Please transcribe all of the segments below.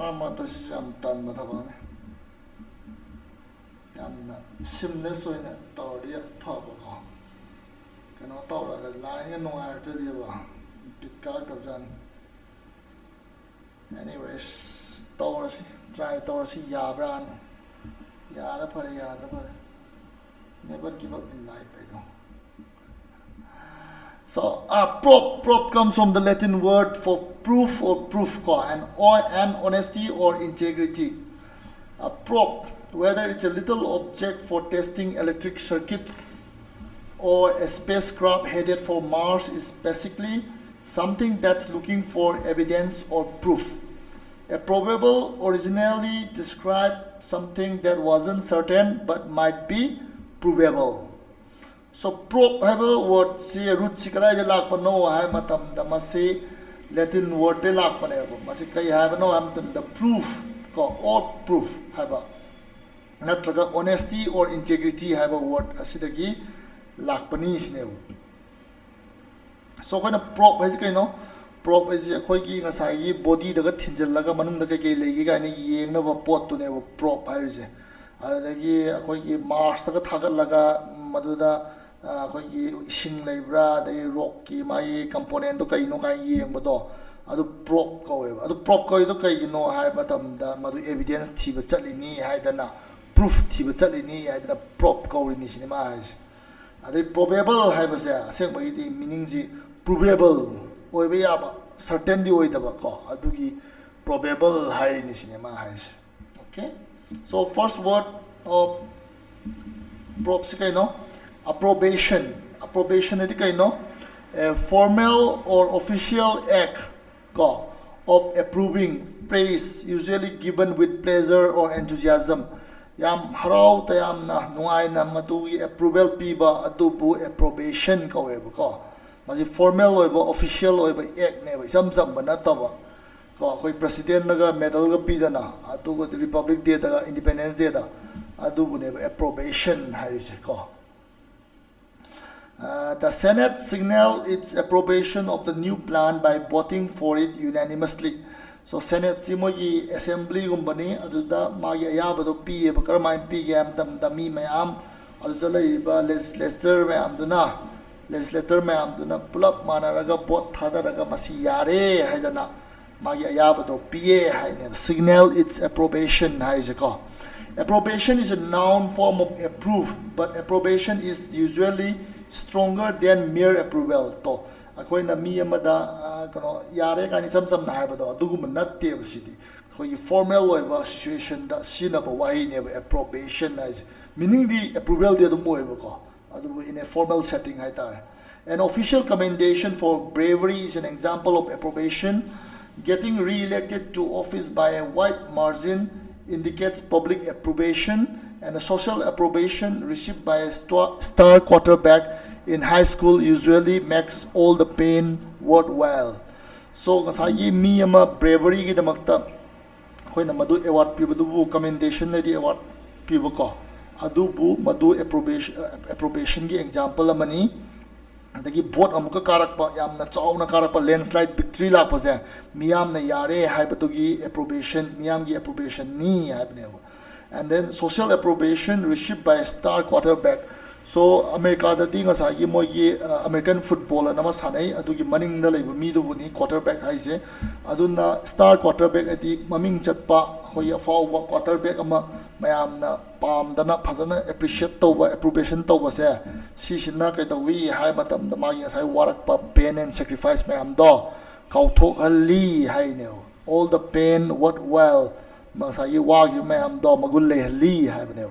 this I'm done with about seamless in it, Toria Pabako. Cannot talk like lying and no after the bit card of Jan. Anyways, Torsi, try Torsi Yabran. Yara for never give up in life, I know. So, prop comes from the Latin word for proof or proof, and honesty or integrity. A prop, whether it's a little object for testing electric circuits or a spacecraft headed for Mars, is basically something that's looking for evidence or proof. A probable originally described something that wasn't certain but might be provable. So prop have a word see root chikala lak no I matam the masi Latin word de lak panevo masikai have no am the proof or proof have a natraga honesty or integrity have a word asidagi lak panis nevo. So when a prop has no prop is a koiki ngasai body the tinjalaga manum the kake legi and ye no pot to never prop hires adagi koiki Mars the tagalaga maduda Sing Libra, the rocky my component to Kaino Kai Modo, Adu prop however, Adu prop Koidoka, you know, I matam the Madu evidence Tiba Chalini, I don't know, proof Tiba Chalini, I don't know, prop co in his eyes. Are they probable? I was there, same meaning the probable, or we are certainly with the Bako, Adugi probable high in his eyes. Okay, so first word of props, approbation. Approbation is a formal or official act of approving praise, usually given with pleasure or enthusiasm. Yam harau tayam na nuai na matugi approval piba adubu approbation ko. Masi formal or official or act neba some banataba. Koi president naga medal ga pidana atugo the Republic Day da Independence Day da adubu neba approbation harise ko. The Senate signaled its approbation of the new plan by voting for it unanimously. So Senate simogi assembly gumbani aduda magi ayabado pi bakarmain pi gam dami mayam aduda laiba legislator mayam duna pulap manaraga vote thadaraga masi yare haidana magi ayabado pi haine signal its approbation haijako. Approbation is a noun form of approve, but approbation is usually stronger than mere approval. To akoy na mi amada kano yare kani sam na haibado adugu natte basidi akoy formal oiba situation da sinaba wahi ne approbation is meaning the approval de dum oiba ko adugu in a formal setting haitare. An official commendation for bravery is an example of approbation. Getting re-elected to office by a wide margin indicates public approbation, and a social approbation received by a star quarterback in high school usually makes all the pain worthwhile. So ngasagi mi ama bravery gi damakta khoi na madu award pibudu commendation na di award pibu ko adubu madu approbation gi example amani dagi vote amuka karakpa yamna chawna karakpa landslide victory lakpa se miyam na yare haibatu gi approbation miyam gi approbation ni haibne. And then social approbation received by a star quarterback. So America da di ngasagi mogi American football na masanai adugi maning na leibu mi du buni quarterback haise aduna star quarterback ati maming chatpa hoi afau quarterback ama mayam na pam dana phajana appreciate toba approbation toba se sisina kai tawi hai matam da magi sai warak pa pain and sacrifice mayam do kauthok ali hai ne all the pain worthwhile masagi wagi mayam do magul le li hai bne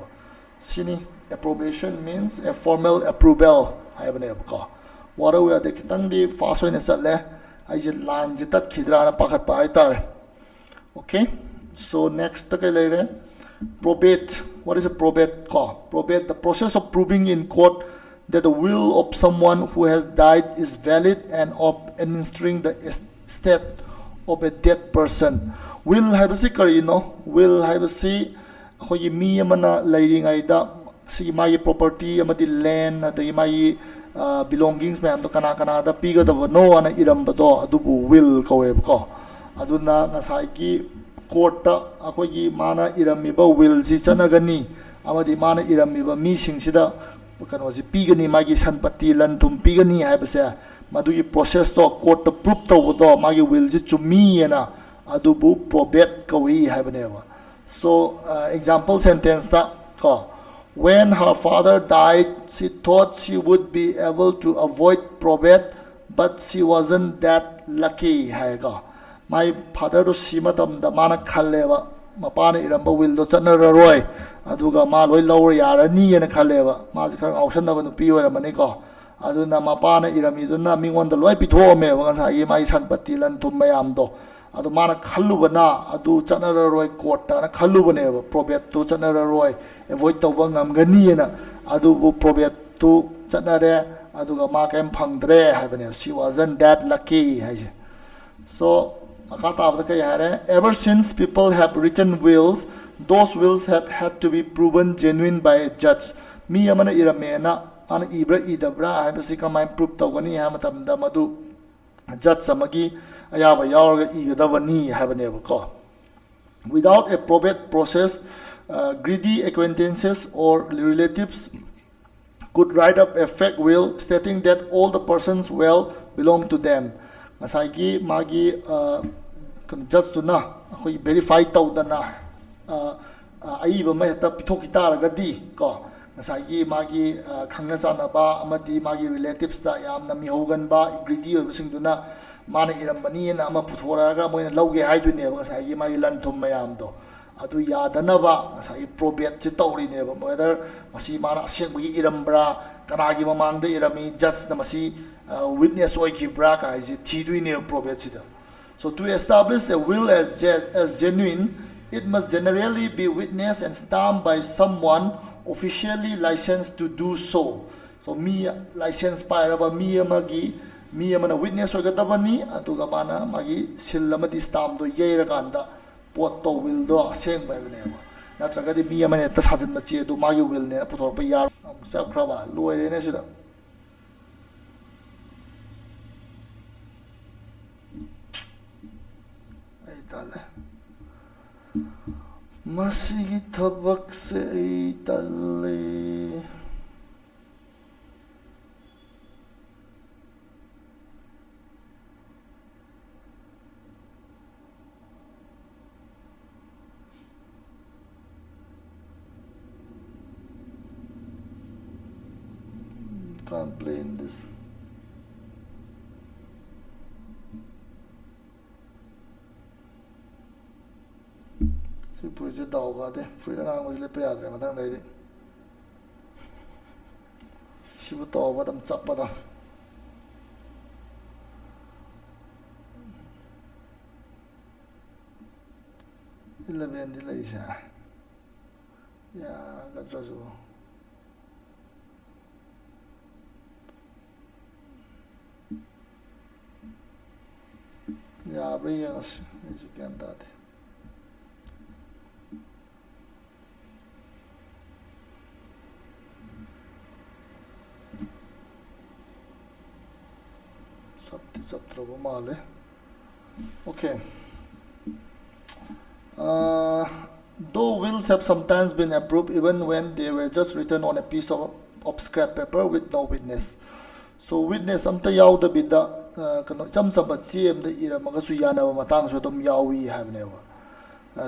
sini. Approbation means a formal approval. What are we at the Kitandi fast when it's at le? I just line that Kidrana Pakat Paitar. Okay, so next later probate. What is a probate called? Probate, the process of proving in court that the will of someone who has died is valid and of administering the estate of a dead person. Will have a secret, will have a see me amana laying aida. See my property, amati land, the my belongings, ma'am, the Kanakana, the piga, the no one iram bado, adubu will ko aduna nasaki court akogi mana iramiba will si chanagani amadi mana iramiba mi singsida kano si pigani magi sanpatti lan tum pigani haibase madugi process to court to prove to do magi will si chumi ena adubu probate kawi haibaneva. So example sentence ta ko when her father died she thought she would be able to avoid probate but she wasn't that lucky haiga my father to si matam da mana khalleba mapana iramba will do chanararoi aduga ma loi lawr yarani ena khalleba ma ji khang option na nupi oramani ko aduna mapana irami duna mingon da loi pithome wanga sa mai sanpatti lan thum mayam do adu mana khallubana adu chanararoi court ta na khallubane probate to chanararoi avoid tawba ngamgani ena adu bu probate to chanare aduga ma kem phangdre haibane she wasn't that lucky haije. So ever since people have written wills, those wills have had to be proven genuine by a judge. Mi amana iramena ana ibra idabra haibasi kamai prove tawgani ha matamda madu judge samagi ayaba yawarga igadabani haibane ko. Without a probate process, greedy acquaintances or relatives could write up a fake will stating that all the person's wealth belong to them. Masagi magi judge to na akoi verify tawdana aiba ma heta pithoki taragadi ko masagi magi khangna chanaba amadi magi relatives ta yamna mihogan ba greedy obsing duna mana irambani na ama puthoraga moina lawge haidune ba masagi magi lanthum mayam do adu yadanaba masagi probate chi tawri ne ba whether masi mana asengbi irambra kanagi mamangda irami judge na masi witness oikibra ka isi thiduine probate sida. So to establish a will as genuine, it must generally be witnessed and stamped by someone officially licensed to do so. So me license pairaba me amana witness oigadabani atuga mana magi sillamadi stamp do yeira kanda pot to will do aseng ba beneba natragadi me amane ta sajin machi do magi will ne puthor pa yar chakraba loire ne sida. Masigi tabak se ay tali can't play in this. Put your dog out there, free around with the payadre, Madame Lady. She would talk about them chapada. Eleven delays. Yeah, that's possible. Yeah, bring us as you can that. Okay. Though wills have sometimes been approved even when they were just written on a piece of scrap paper with no witness. So witness amta yawda bida kano cham sabachi amda ira magasu yana matang so dum yawi have never.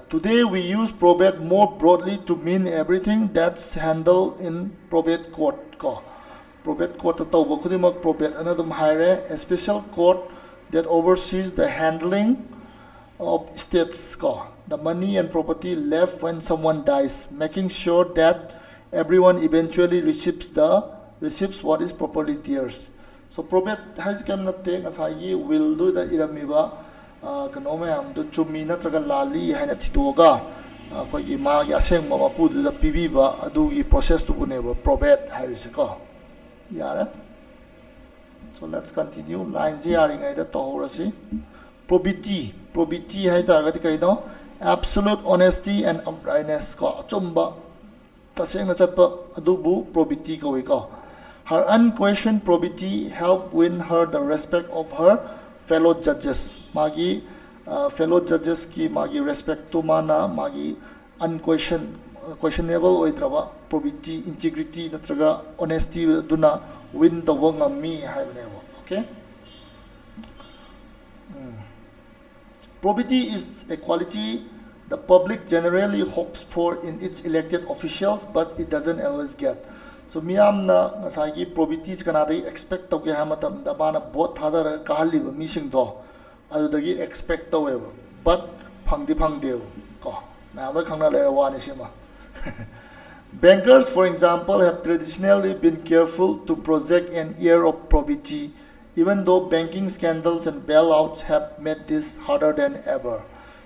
Today we use probate more broadly to mean everything that's handled in probate court. Probate court tawba khudimak probate anadum hire a special court that oversees the handling of estates, the money and property left when someone dies, making sure that everyone eventually receives what is properly theirs. So probate has come not take as I will do the iramiba kanome am do chumi natraga lali haina thitoga ko ima ya seng mama pu the pibiba adugi process to never probate haiseko yara. So let's continue. Line zero in either tohorasi. Probity hai targati kaino. Absolute honesty and uprightness ko chumba. Taseng na chatpa adubu probity ko iko. Her unquestioned probity helped win her the respect of her fellow judges. Magi fellow judges ki magi respect to mana magi questionable oidraba probity integrity natraga honesty duna win the wong ngami haibnebo. Okay. Probity is a quality the public generally hopes for in its elected officials, but it doesn't always get. So miyamna ngasagi probity kanadai expect tawge hamatam da bana vote thadara kahaliba mising do adudagi expect taweba but phangde ko na ba khangna le wani sima. Bankers, for example, have traditionally been careful to project an air of probity, even though banking scandals and bailouts have made this harder than ever.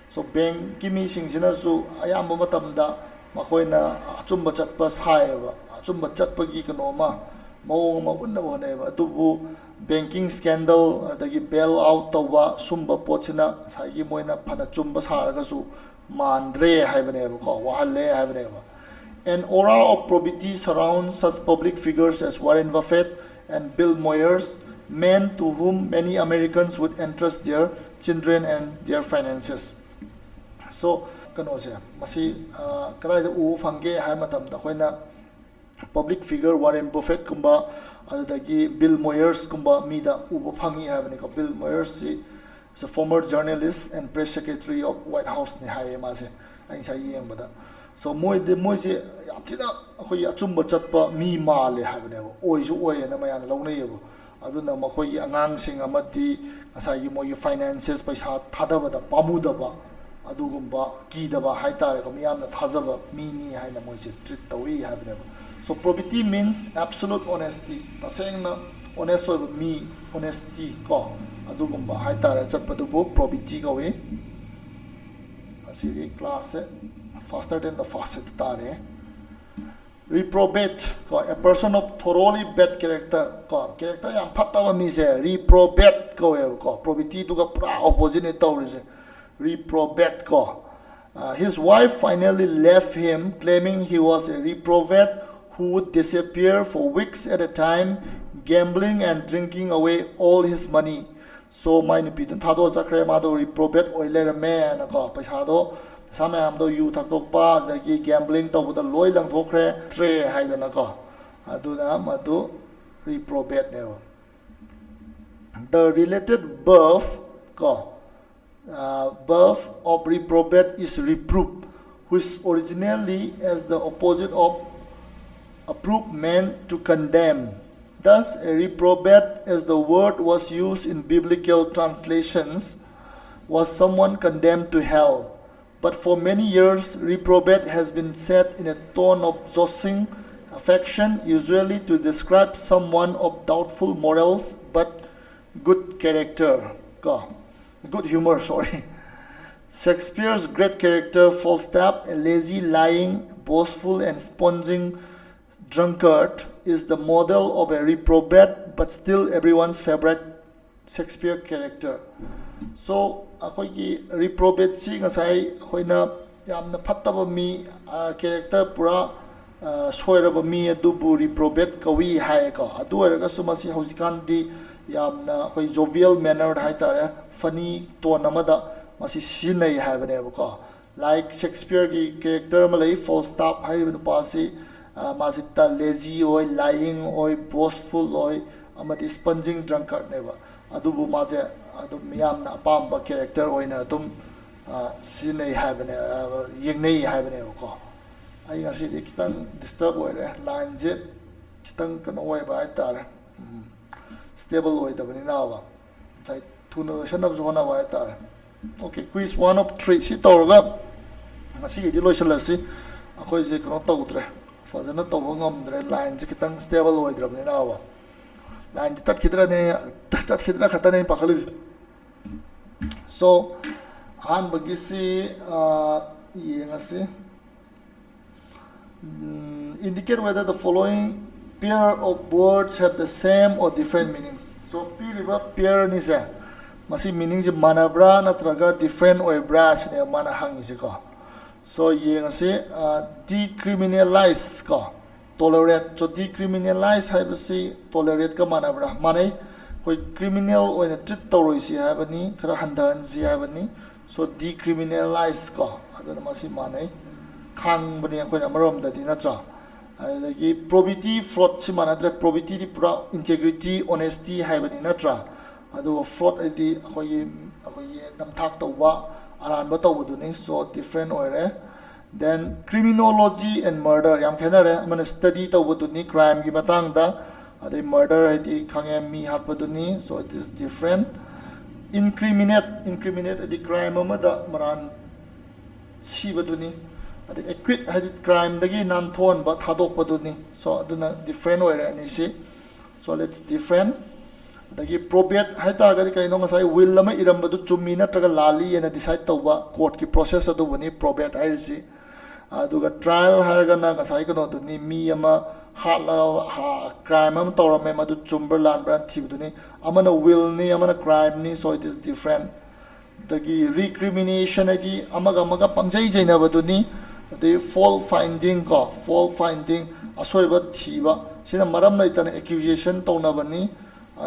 So bank kimi singsina su ayamba matamda makoina achumba chatpa saiba achumba chatpa gi kanoma mawong ma unna boneba adubu banking scandal adagi bailout tawba sumba pochina saigi moina phana chumba saraga su mandre haibaneba ko wahalle haibaneba. An aura of probity surrounds such public figures as Warren Buffett and Bill Moyers, men to whom many Americans would entrust their children and their finances. So, kanose masi kalai u fange hai matam da koina public figure Warren Buffett kumba adagi Bill Moyers kumba mida u phangi habani ko. Bill Moyers is a former journalist and press secretary of White House ni hai ma se ai sa yeng bada. So moi se yamthina akhoi achumba chatpa mi male habane oi su oi na mayang launei bo aduna makhoi angang sing amati asai moi finances paisa thadabada pamudaba adugumba kidaba haitare ko miyamna thazaba mini haina moi se treat tawi habane. So probity means absolute honesty, tasengna honest oi mi honesty ko adugumba haitare chatpadubo probity ko we asiri class faster than the fastest tare. Reprobate, a person of thoroughly bad character, character yam patawa mi se reprobate ko probity to ga pra opposite tawri reprobate ko. His wife finally left him, claiming he was a reprobate who would disappear for weeks at a time, gambling and drinking away all his money. So my nipidun thado zakre mado reprobate oiler man ko paisado Samamdo you takpa the gambling to the loy lang thokre tre haidanako aduna madu reprobate never. The related birth of reprobate is reproof, which originally as the opposite of approve meant to condemn. Thus a reprobate, as the word was used in biblical translations, was someone condemned to hell. But for many years, reprobate has been said in a tone of jostling affection, usually to describe someone of doubtful morals but good character. Good humor, sorry. Shakespeare's great character Falstaff, a lazy, lying, boastful and sponging drunkard, is the model of a reprobate but still everyone's favorite Shakespeare character. So, akoigi reprobate si ngasai akoina yamna phattaba mi character pura soiraba mi adubu reprobate kawi hai ka adu eraga sumasi hausikan di yamna akoi jovial manner hai tare funny tone amada masi sinai hai bane ko. Like Shakespeare ki character malai Falstaff hai banu pasi masita lazy oi, lying oi, boastful oi, amadi sponging drunkard neba adubu maze adum miyamna apamba character oina adum sinai habane yengnei habane ko. Ai ngasi de kitang disturb oire line je kitang kano oi ba itar stable oi da bani nawa sai thuna shanab zona ba itar. Okay, quiz 1 of 3 si torga ngasi di loisalasi akhoi je kano tawdre fazana tawba ngamdre line je kitang stable oi dra bani nawa line tat khidra khata ne pakhalis. So han bagisi yengasi indicate whether the following pair of words have the same or different meanings. So piriba pair ni se masi meaning je manabra natraga different oibra sine mana hangisi ko. So yengasi decriminalize ko tolerate. So decriminalize habisi tolerate ka manabra manai koi criminal oina treat tawroi si habani khara handan si habani so decriminalize ko aduna masi manai khang bani akhoi amarom dadi natra adagi probity fraud si manadre probity di pura integrity honesty haibani natra adu fraud adi akhoi namthak tawwa aranba tawbuduni so different oire then criminology and murder yam khenare amana study tawbuduni crime gi matang da adi murder adi khange mi hapuduni so it is different incriminate adi crime amada maran sibaduni adi acquit adi crime dagi nan thon ba thadok paduni so aduna different oire ani si so let's different dagi probate haita gadi kaino ngasai will lama irambadu chummi natraga lali ena decide tawba court ki process adu bani probate aisi aduga trial haraga na ngasai kano duni mi ama ha crime am tawrame madu chumber lanbra thibduni amana will ni amana crime ni so it is different dagi recrimination adi amaga pangjai jaina baduni the fault finding asoiba thiba sina maram naitana accusation tawnabani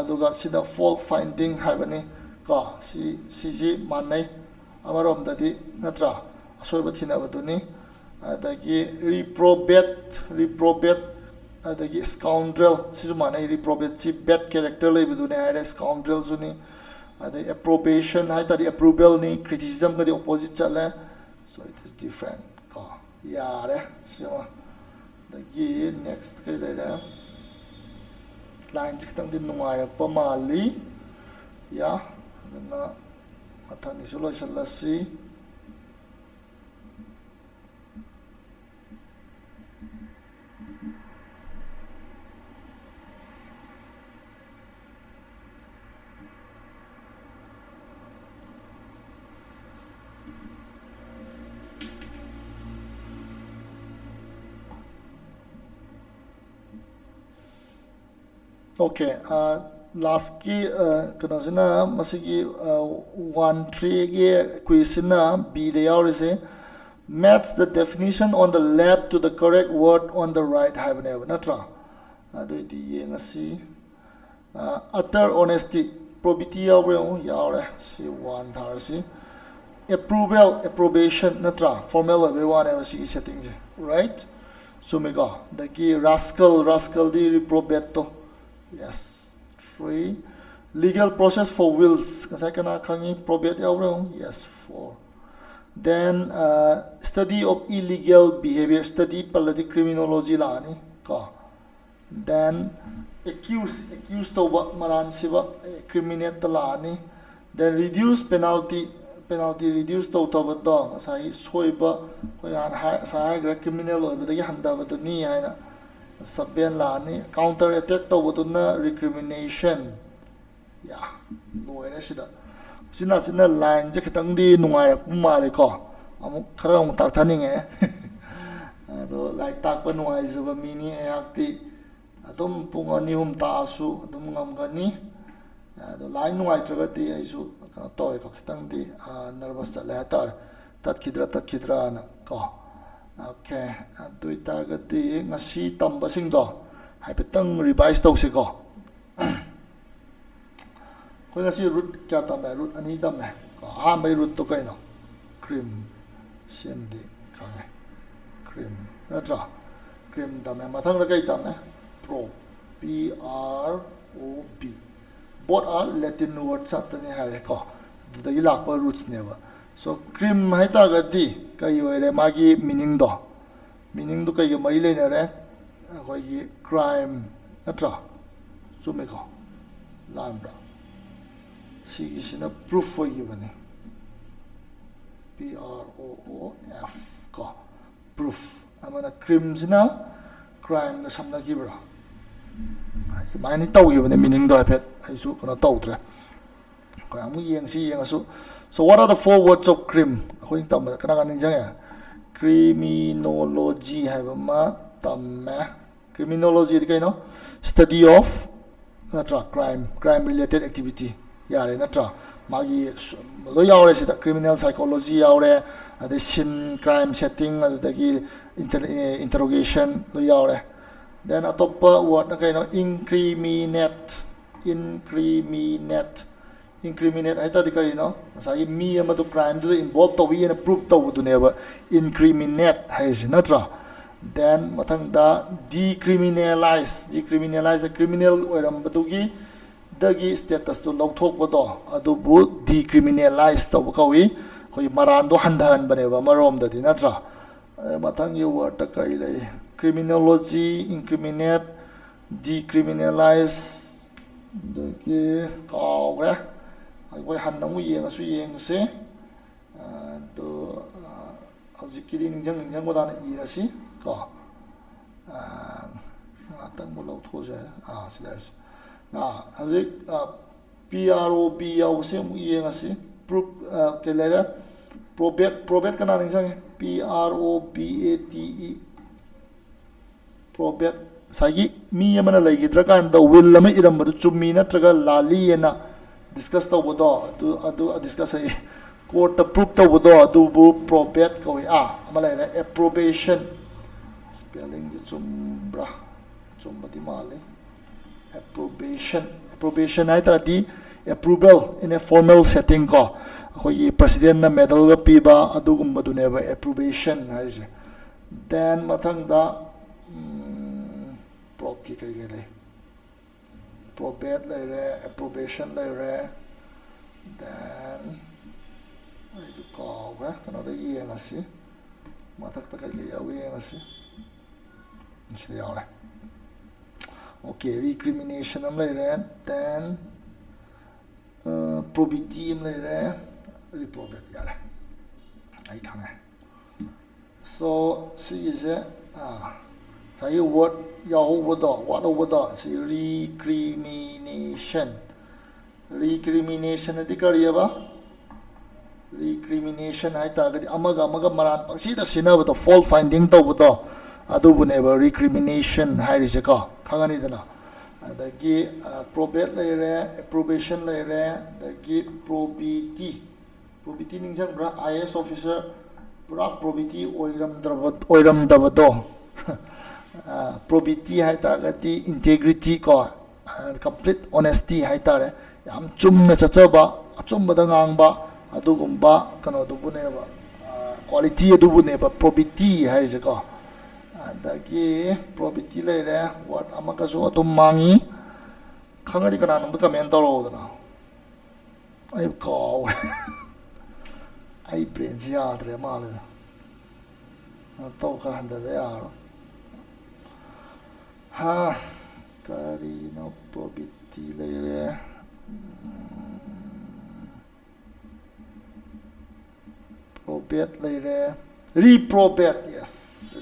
aduga sida fault finding haibani ka si manai amarom dadi natra asoiba thinabaduni adagi reprobate adagi scoundrel sisu manai reprobate si bad character lebuduni haire scoundrel zuni adagi approbation haitari approval ni criticism ka di opposite chala so it is different ka yare so dagi next kai laila line kitang din nungayak pa mali ya na matani solution la si okay last ki kano sina masigi 1-3 ge question na b de yaurese match the definition on the left to the correct word on the right haibane natra adu di yengasi utter honesty probity yaure si one tharasi approbation natra formal everyone ever see settings right so mega the ki rascal di reprobate to yes 3 legal process for wills kasai kana khangi probate yauro yes 4 then study of illegal behavior study paladi criminology lani ka then accused to maran siba criminate lani then reduce penalty reduce to do sai soiba hoyan sai criminal obadagi handabadu ni haina sabian lani counter attack to buduna recrimination ya loire sida sina line je khitang di nungai rak male ko amu khara mu tak thani nge do like tak pa nungai zuba mini ayakti adum punga ni hum ta su adum ngam gani do line nungai chaga ti aisu ka to ko khitang di nervous la tar tat khidra na ko okay duita gati ngasi tamba sing do haipetang revise to se ko ko ngasi root kya tamai root ani tamai ko ha mai root to kaino cream cmd kangai cream natra cream tamai mathang da kai tamai pro p r o b both are latin words atani hai ko da ilak pa roots neva so cream haita gati kai oire magi meaning do kai ga mai le na re ko yi crime natra sume ko lambra si sina proof for you bane p r o o f ko proof amana crime sina crime na samna ki bra ai se mai ni tau yu bane meaning do pet ai su ko na tau tre ko amu yeng si yeng asu so what are the 4 words of crime according to kana kan jang ya criminology have ma tamme criminology di kaino study of natra crime related activity yare natra magi lo yaure sida criminal psychology yaure ade sin crime setting adagi interrogation lo yaure then atop word na kaino incriminate incriminate hai ta di kari no masai mi ama to crime to involve to wi and prove to du ne ba incriminate hai ji natra then mathang da decriminalize the criminal oiram batugi dagi status to lokthok bodo adu bu decriminalize to ka wi koi maran do handan bane ba marom da di natra mathang ye word ta kai lai criminology incriminate decriminalize dagi kaw ra ai han namu yeng su yeng se to hojikiri ningjang ko da na ira si ko atang mo lo tho ja slash na hojik prob yaw se mu yeng asi proof ke lera probate kana ningjang probate probate sagi mi amana laigidra kan da will ama iram badu chummi natraga lali ena discuss to bodo adu discuss ai court approve to bodo adu bu probate ko amala approbation spelling ji chumbra chumbati male approbation ai ta di approval in a formal setting ko khoi president na medal ga piba adu gum badu ne ba approbation hai je then mathang da prop ki kai ge le probate le approbation le then ai ju ko ga kana da yeng asi mathak ta kai ge yaw yeng asi nchi yaw le okay recrimination am le then probity am le reprobate ya le ai khang so see is it say word yaw bodo what bodo see recrimination di kariya ba recrimination hai ta ga amaga maran pangsi da sina ba to fault finding to bodo adu bu ne ba recrimination hai ri se ko khangani dana adagi probate lai re approbation lai re adagi probity ningjang bra IS officer pura probity oiram dabado probity hai ta ga ti integrity ko complete honesty hai ta re yam chumna chachaba achumba da ngangba adugumba kano du bune ba quality adu bune ba probity hai je ko adagi probity le re what amaka so to mangi khangari kana num comment to ro da ai ko ai brain ya tre ma le to ka handa da ya ha kari no probity le re probate le re reprobate yes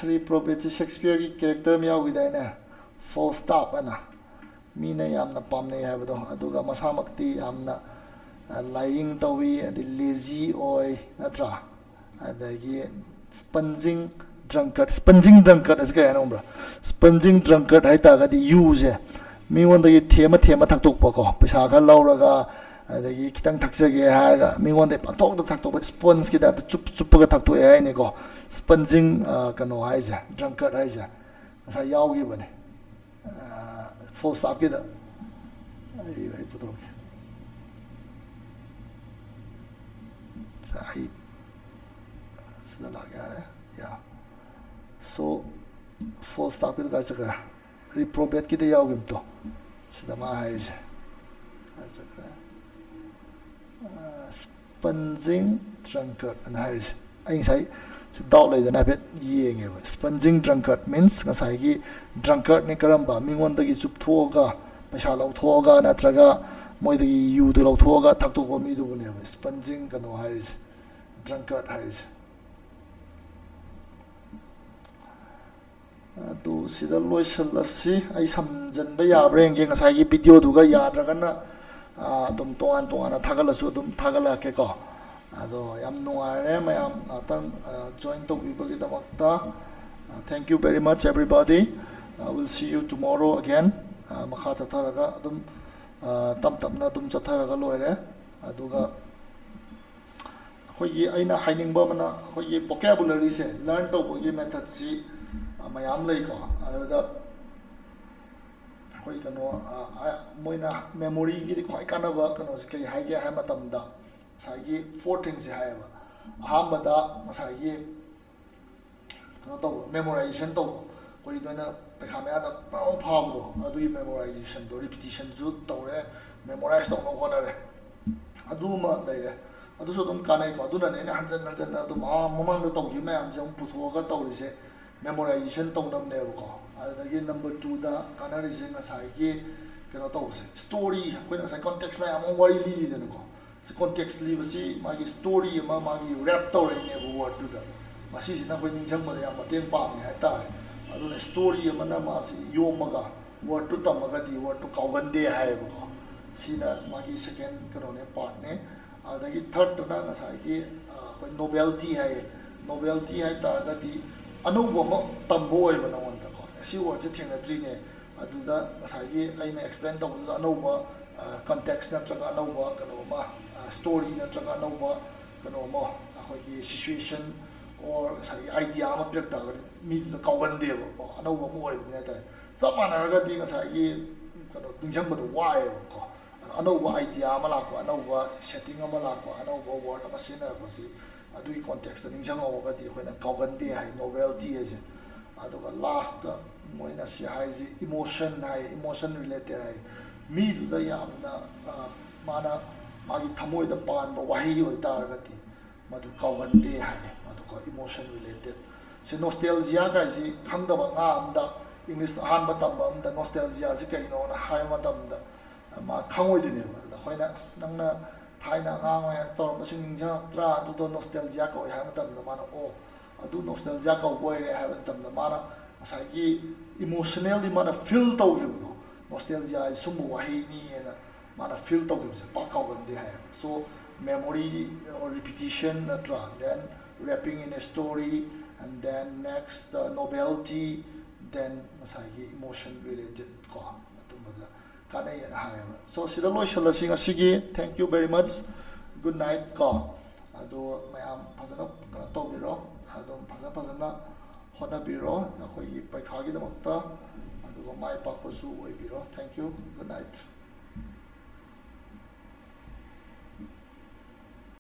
reprobate Shakespeare ki character mi yawi dai na full stop ana mi na yamna pamne ha bado aduga masamakti yamna lying tawi adi lazy oi natra adagi sponging drunkard as ka nombra sponging drunkard hai ta ga di use mi won da thema thaktok pa ko paisa kha lauraga adagi kitang thakjage ha ga mi won da patok da thaktok sponge ki da chup ga thakto ai ne ko sponging kano hai ja drunkard hai ja sa yaw gi bane full stop ki da ai puto sa ai sida la ga ya so full stop ki da sa reprobate ki da yaw gi to sida ma hai ja sponging drunkard and hai ai sai dot lai dana pet yenge sponging drunkard means ngasai gi drunkard ne karamba mingon da gi chup thoga paisa lau thoga natraga moi da yu do lau thoga thakto ko mi du ne sponging kano hai drunkard hai to sida loisal lasi ai samjan ba ya breng ge ngasai gi video du ga ya dra kana dum toan thagalasu dum thagala ke ko ado yam nuare mayam atan join to people ki damakta thank you very much everybody we'll see you tomorrow again makha chatharaga dum tamna dum chatharaga loire aduga khoi aina hainingba mana khoi vocabulary se learn to bogi method si mayam lai ko ada ꯑꯩꯈꯣꯏ ꯀꯩꯅꯣ ꯃꯣꯏꯅ ꯃꯦꯃꯣꯔꯤꯒꯤꯗꯤ ꯈ꯭ꯋꯥꯏ ꯀꯥꯟꯅꯕ ꯀꯩꯅꯣꯁꯦ ꯀꯩ ꯍꯥꯏꯒꯦ ꯍꯥꯏꯕ ꯃꯇꯝꯗ ꯉꯁꯥꯏꯒꯤ 4 ꯊꯤꯡꯁꯦ ꯍꯥꯏꯌꯦꯕ ꯑꯍꯥꯟꯕꯗ ꯉꯁꯥꯏꯒꯤ ꯀꯩꯅꯣ ꯇꯧꯕ ꯃꯦꯃꯣꯔꯥꯏꯖꯦꯁꯟ ꯇꯧꯕ ꯑꯩꯈꯣꯏ ꯅꯣꯏꯅ ꯄꯩꯈꯥ ꯃꯌꯥꯗ ꯄꯨꯔꯥ ꯐꯥꯕꯗꯣ ꯑꯗꯨꯒꯤ ꯃꯦꯃꯣꯔꯥꯏꯖꯦꯁꯟꯗꯣ ꯔꯤꯄꯤꯇꯤꯁꯟꯁꯨ ꯇꯧꯔꯦ ꯃꯦꯃꯣꯔꯥꯏꯁ ꯇꯧꯅꯕ ꯍꯣꯠꯅꯔꯦ ꯑꯗꯨꯃ ꯂꯩꯔꯦ ꯑꯗꯨꯁꯨ ꯑꯗꯨꯝ ꯀꯥꯟꯅꯩꯀꯣ ꯑꯗꯨꯅꯅꯦ ꯑꯩꯅ ꯍꯟꯖꯟ ꯍꯟꯖꯟꯅ ꯑꯗꯨꯝ ꯃꯃꯥꯡꯗ ꯇꯧꯈꯤꯕ ꯃꯌꯥꯝꯁꯦ ꯑꯃꯨꯛ ꯄꯨꯊꯣꯛꯑꯒ ꯇꯧꯔꯤꯁꯦ ꯃꯦꯃꯣꯔꯥꯏꯖꯦꯁꯟ ꯇꯧꯅꯕꯅꯦꯕꯀꯣ ꯑꯗꯨꯗꯒꯤ ꯅꯝꯕꯔ 2ꯗ ꯀꯥꯟꯅꯔꯤꯁꯦ ꯉꯁꯥꯏꯒꯤ ꯀꯩꯅꯣ ꯇꯧꯕꯁꯦ ꯁ꯭ꯇꯣꯔꯤ ꯑꯩꯈꯣꯏꯅ ꯉꯁꯥꯏ ꯀꯣꯟꯇꯦꯛꯁ ꯃꯌꯥꯝ ꯑꯃ ꯋꯥꯔꯤ ꯂꯤꯗꯅꯀꯣ ꯀꯣꯟꯇꯦꯛꯁ ꯂꯤꯕꯁꯤ ꯃꯥꯒꯤ ꯁ꯭ꯇꯣꯔꯤ ꯑꯃ ꯃꯥꯒꯤ ꯔꯦꯞ ꯇꯧꯔꯛꯏꯅꯦꯕ ꯋꯥꯔꯗꯇꯨꯗ ꯃꯁꯤꯁꯤꯅ ꯑꯩꯈꯣꯏ ꯅꯤꯡꯁꯤꯡꯕꯗ ꯌꯥꯝ ꯃꯇꯦꯡ ꯄꯥꯡꯉꯦ ꯍꯥꯏꯇꯥꯔꯦ ꯑꯗꯨꯅ ꯁ꯭ꯇꯣꯔꯤ ꯑꯃꯅ ꯃꯥꯁꯤ ꯌꯣꯝꯃꯒ ꯋꯥꯔꯗꯇꯨ ꯇꯝꯃꯒꯗꯤ ꯋꯥꯔꯗꯇꯨ ꯀꯥꯎꯒꯟꯗꯦ ꯍꯥꯏꯌꯦꯕꯀꯣ ꯁꯤꯅ ꯃꯥꯒꯤ ꯁꯦꯀꯦꯟ ꯀꯩꯅꯣꯅꯦ ꯄꯥꯔꯠꯅꯦ ꯑꯗꯒꯤ ꯊꯔꯗꯇꯨꯅ ꯉꯁꯥꯏꯒꯤ ꯑꯩꯈꯣꯏ ꯅꯣꯕꯦꯜꯇꯤ ꯍꯥꯏꯌꯦ ꯅꯣꯕꯦꯜꯇꯤ ꯍꯥꯏꯇꯥꯔꯒꯗꯤ ꯑꯅꯧꯕ ꯑꯃ ꯇꯝꯕ ꯑꯣꯏꯕ ꯅꯉꯣꯟꯗꯀꯣ ꯁꯤ ꯋꯥꯔꯗꯁꯦ ꯊꯦꯡꯅꯗ꯭ꯔꯤꯅꯦ ꯑꯗꯨꯗ ꯉꯁꯥꯏꯒꯤ ꯑꯩꯅ ꯑꯦꯛꯁꯄ꯭ꯂꯦꯟ ꯇꯧꯕꯗꯨꯗ ꯑꯅꯧꯕ ꯀꯟꯇꯦꯛꯁ ꯅꯠꯇ꯭ꯔꯒ ꯑꯅꯧꯕ ꯀꯩꯅꯣ ꯑꯃ ꯁ꯭ꯇꯣꯔꯤ ꯅꯠꯇ꯭ꯔꯒ ꯑꯅꯧꯕ ꯀꯩꯅꯣ ꯑꯃ ꯑꯩꯈꯣꯏꯒꯤ ꯁꯤꯆꯨꯋꯦꯁꯟ ꯑꯣꯔ ꯉꯁꯥꯏꯒꯤ ꯑꯥꯏꯗꯤꯌꯥ ꯑꯃ ꯄꯤꯔꯛ ꯇꯥꯔꯒꯗꯤ ꯃꯤꯗꯨꯗ ꯀꯥꯎꯒꯟꯗꯦꯕ ꯑꯅꯧꯕ ꯑꯃ ꯑꯣꯏꯕꯅꯤ ꯍꯥꯏꯇꯥꯔꯦ ꯆꯞ ꯃꯥꯟꯅꯔꯒꯗꯤ ꯉꯁꯥꯏꯒꯤ ꯀꯩꯅꯣ ꯅꯤꯡꯁꯤꯡꯕꯗꯣ ꯋꯥꯏꯑꯦꯕꯀꯣ ꯑꯅꯧꯕ ꯑꯥꯏꯗꯤꯌꯥ ꯑꯃ ꯂꯥꯛꯄ ꯑꯅꯧꯕ ꯁꯦꯠꯇꯤꯡ ꯑꯃ ꯂꯥꯛꯄ ꯑꯅꯧꯕ ꯋꯥꯔꯗ ꯑꯃ ꯁꯤꯖꯤꯟꯅꯔꯛꯄꯁꯤ ꯑꯗꯨꯒꯤ ꯀꯣꯟꯇꯦꯛꯁꯇ ꯅꯤꯡꯁꯤꯡꯍꯧꯔꯒꯗꯤ ꯑꯩꯈꯣꯏꯅ ꯀꯥꯎꯒꯟꯗꯦ ꯍꯥꯏ ꯅꯣꯕꯦꯜꯇꯤ ꯍꯥꯏꯁꯦ ꯑꯗꯨꯒ ꯂꯥꯁꯇ ꯃꯣꯏꯅ ꯁꯤ ꯍꯥꯏꯁꯤ ꯏꯃꯣꯁꯟ ꯍꯥꯏ ꯏꯃꯣꯁꯟ ꯔꯤꯂꯦꯇꯦꯠ ꯍꯥꯏ ꯃꯤꯗꯨꯗ ꯌꯥꯝꯅ ꯃꯥꯅ ꯃꯥꯒꯤ ꯊꯃꯣꯏꯗ ꯄꯥꯟꯕ ꯋꯥꯍꯩ ꯑꯣꯏꯇꯥꯔꯒꯗꯤ ꯃꯗꯨ ꯀꯥꯎꯒꯟꯗꯦ ꯍꯥꯏ ꯃꯗꯨꯀꯣ ꯏꯃꯣꯁꯟ ꯔꯤꯂꯦꯇꯦꯠ ꯁꯤ ꯅꯣꯁꯇꯦꯜꯖꯤꯌꯥ ꯀꯥꯏꯁꯤ ꯈꯪꯗꯕ ꯑꯉꯥꯡ ꯑꯝꯗ ꯏꯪꯂꯤꯁ ꯑꯍꯥꯟꯕ ꯇꯝꯕ ꯑꯝꯗ ꯅꯣꯁꯇꯦꯜꯖꯤꯌꯥꯁꯤ ꯀꯩꯅꯣꯅ ꯍꯥꯏꯕ ꯃꯇꯝꯗ ꯃꯥ ꯈꯪꯉꯣꯏꯗꯣꯏꯅꯦꯕ ꯑꯗ ꯑꯩꯈꯣꯏꯅ ꯅꯪꯅ ꯊꯥꯏꯅ ꯑꯉꯥꯡ ꯑꯣꯏꯔꯤꯉꯩꯗ ꯇꯧꯔꯝꯕꯁꯤꯡ ꯅꯤꯡꯁꯤꯡꯉꯛꯇ꯭ꯔꯥ ꯑꯗꯨꯗꯣ ꯅꯣꯁꯇꯦꯜꯖꯤꯌꯥ ꯀꯧꯏ ꯍꯥꯏꯕ ꯃꯇꯝꯗ ꯃꯥꯅ ꯑꯣ ꯑꯗꯨ ꯅꯣꯁꯇꯦꯜꯖꯤꯌꯥ ꯀꯧꯕ ꯑꯣꯏꯔꯦ ꯍꯥꯏꯕ ꯃꯇꯝꯗ ꯃꯥꯅ ꯉꯁꯥꯏꯒꯤ ꯏꯃꯣꯁꯅꯦꯜꯂꯤ ꯃꯥꯅ ꯐꯤꯜ ꯇꯧꯈꯤꯕꯗꯣ ꯅꯣꯁꯇꯦꯜꯖꯤꯌꯥ ꯁꯨꯝꯕ ꯋꯥꯍꯩꯅꯤꯅ ꯃꯥꯅ ꯐꯤꯜ ꯇꯧꯈꯤꯕꯁꯦ ꯄꯥꯛ ꯀꯥꯎꯒꯟꯗꯦ ꯍꯥꯏꯌꯦꯕ ꯁꯣ ꯃꯦꯃꯣꯔꯤ ꯔꯤꯄꯤꯇꯤꯁꯟ ꯅꯠꯇ꯭ꯔꯥ then wrapping in a story and then next novelty then ꯉꯁꯥꯏꯒꯤ ꯏꯃꯣꯁꯟ ꯔꯤꯂꯦꯇꯦꯠ ꯀꯣ ꯑꯗꯨꯝꯕꯗ ꯀꯥꯟꯅꯩꯌꯦꯅ ꯍꯥꯏꯌꯦꯕ ꯁꯣ ꯁꯤꯗ ꯂꯣꯏꯁꯤꯜꯂꯁꯤ ꯉꯁꯤꯒꯤ thank you very much good night ꯀꯣ ꯑꯗꯣ ꯃꯌꯥꯝ ꯐꯖꯅ ꯀꯩꯅꯣ ꯇꯧꯕꯤꯔꯣ ꯑꯗꯨꯝ ꯐꯖꯅ ꯍꯣꯠꯅꯕꯤꯔꯣ ꯑꯩꯈꯣꯏꯒꯤ ꯄꯩꯈꯥꯒꯤꯗꯃꯛꯇ ꯑꯗꯨꯒ ꯃꯥꯏ ꯄꯥꯛꯄꯁꯨ ꯑꯣꯏꯕꯤꯔꯣ ꯊꯦꯡꯛ ꯌꯨ ꯒꯨꯗ ꯅꯥꯏꯠ